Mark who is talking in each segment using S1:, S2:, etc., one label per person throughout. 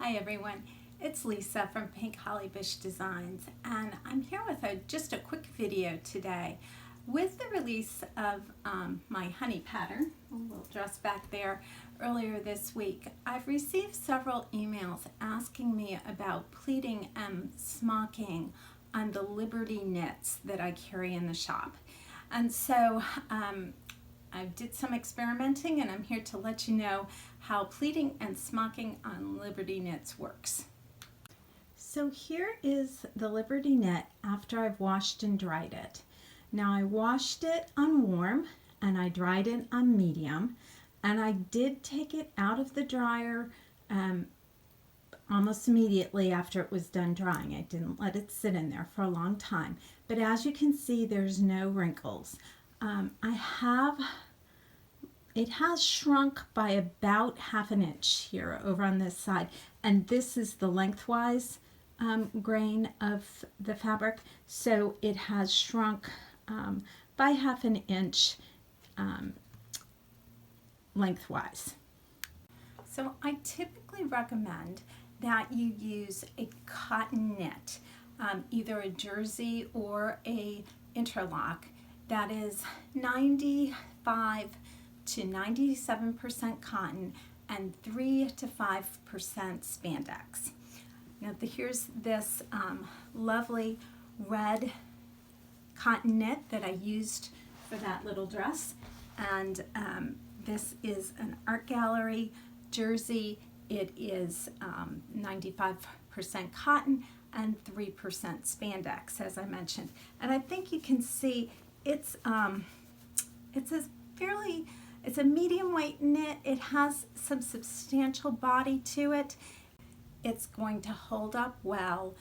S1: Hi everyone, it's Lisa from Pink Holly Bush Designs, and I'm here with just a quick video today. With the release of my honey pattern, a little dress back there, earlier this week, I've received several emails asking me about pleating and smocking on the Liberty knits that I carry in the shop. And so I did some experimenting, and I'm here to let you know how pleating and smocking on Liberty knits works. So here is the Liberty knit after I've washed and dried it. Now I washed it on warm and I dried it on medium, and I did take it out of the dryer almost immediately after it was done drying. I didn't let it sit in there for a long time, but as you can see, there's no wrinkles. It has shrunk by about ½ inch here over on this side, and this is the lengthwise grain of the fabric, so it has shrunk by ½ inch lengthwise. So I typically recommend that you use a cotton knit, either a jersey or a interlock that is 95 to 97% cotton and 3 to 5% spandex. Now here's this lovely red cotton knit that I used for that little dress, and this is an art gallery jersey. It is 95% cotton and 3% spandex, as I mentioned, and I think you can see it's a medium weight knit. It has some substantial body to it. It's going to hold up well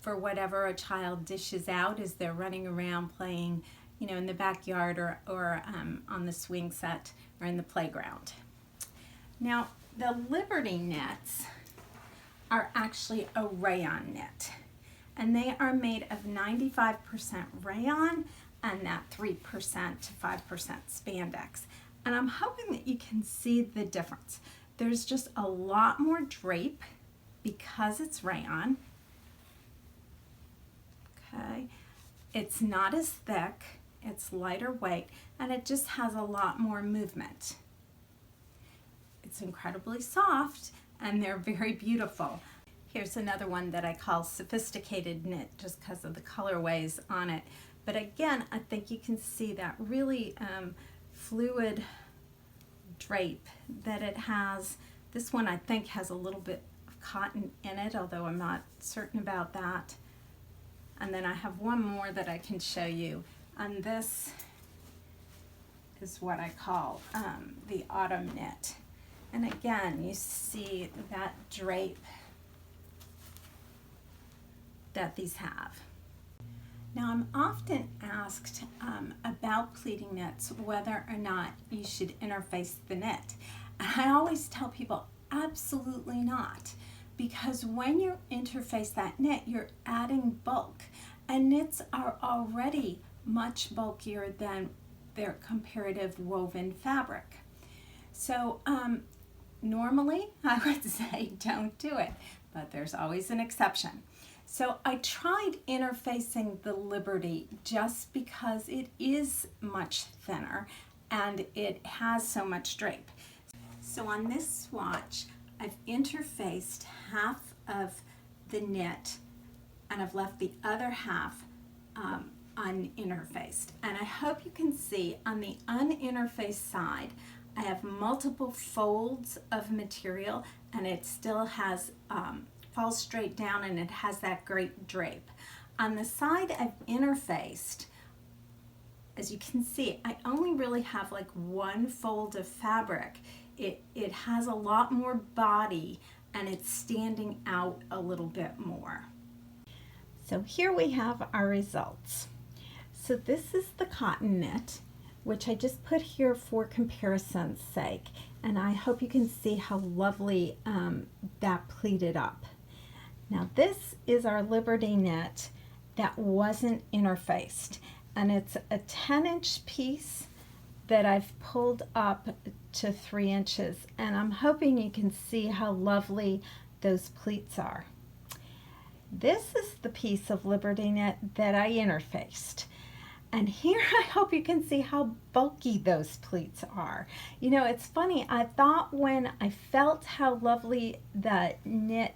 S1: for whatever a child dishes out as they're running around playing, in the backyard or on the swing set or in the playground. Now, the Liberty knits are actually a rayon knit, and they are made of 95% rayon and that 3% to 5% spandex. And I'm hoping that you can see the difference. There's just a lot more drape because it's rayon. Okay, it's not as thick, it's lighter weight, and it just has a lot more movement. It's incredibly soft, and they're very beautiful. Here's another one that I call sophisticated knit just because of the colorways on it. But again, I think you can see that really fluid drape that it has. This one I think has a little bit of cotton in it, although I'm not certain about that. And then I have one more that I can show you, and this is what I call the autumn knit. And again, you see that drape that these have. Now, I'm often asked about pleating knits whether or not you should interface the knit. And I always tell people absolutely not, because when you interface that knit, you're adding bulk, and knits are already much bulkier than their comparative woven fabric. So normally I would say don't do it, but there's always an exception. So I tried interfacing the Liberty just because it is much thinner and it has so much drape. So on this swatch, I've interfaced half of the knit and I've left the other half uninterfaced. And I hope you can see on the uninterfaced side, I have multiple folds of material, and it still has falls straight down, and it has that great drape. On the side I've interfaced, as you can see, I only really have like one fold of fabric. It has a lot more body, and it's standing out a little bit more. So here we have our results. So this is the cotton knit, which I just put here for comparison's sake, and I hope you can see how lovely that pleated up. Now this is our Liberty knit that wasn't interfaced, and it's a 10-inch piece that I've pulled up to 3 inches, and I'm hoping you can see how lovely those pleats are. This is the piece of Liberty Knit that I interfaced. And here I hope you can see how bulky those pleats are. You know, it's funny, I thought when I felt how lovely the knit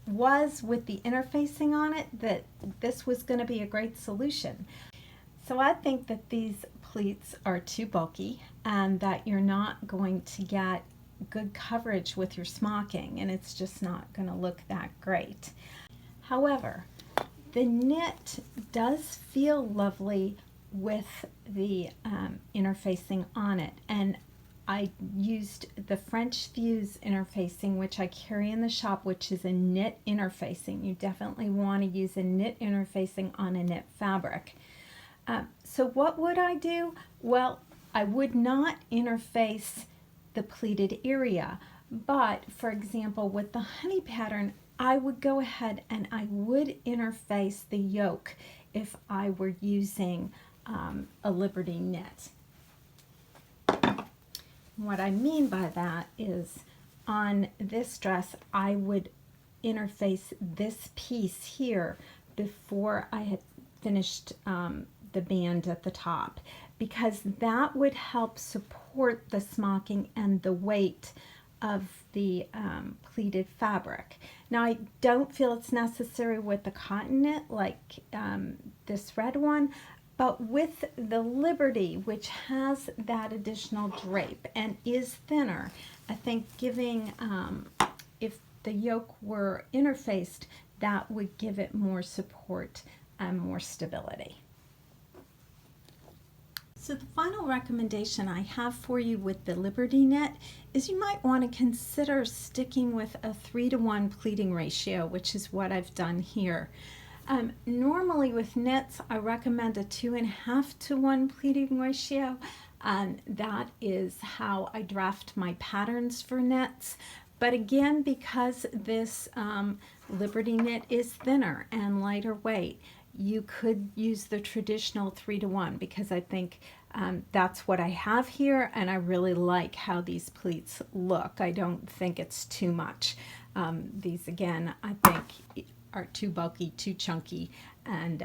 S1: was with the interfacing on it that this was going to be a great solution. So I think that these pleats are too bulky and that you're not going to get good coverage with your smocking, and it's just not going to look that great. However, the knit does feel lovely with the interfacing on it, and I used the French Fuse interfacing, which I carry in the shop, which is a knit interfacing. You definitely want to use a knit interfacing on a knit fabric. So what would I do? Well, I would not interface the pleated area, but for example, with the honey pattern, I would go ahead and I would interface the yoke if I were using a Liberty knit. What I mean by that is on this dress, I would interface this piece here before I had finished the band at the top, because that would help support the smocking and the weight of the pleated fabric. Now I don't feel it's necessary with the cotton knit like this red one, but with the Liberty, which has that additional drape and is thinner, I think giving, if the yoke were interfaced, that would give it more support and more stability. So the final recommendation I have for you with the Liberty knit is you might want to consider sticking with a 3-to-1 pleating ratio, which is what I've done here. Normally with knits, I recommend a 2.5-to-1 pleating ratio, and that is how I draft my patterns for knits. But again, because this Liberty knit is thinner and lighter weight, you could use the traditional 3-to-1, because I think that's what I have here, and I really like how these pleats look. I don't think it's too much. These again, I think are too bulky, too chunky, and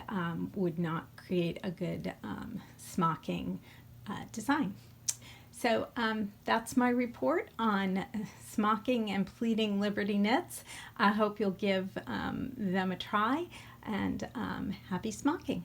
S1: would not create a good smocking design. So that's my report on smocking and pleating Liberty knits. I hope you'll give them a try, and happy smocking.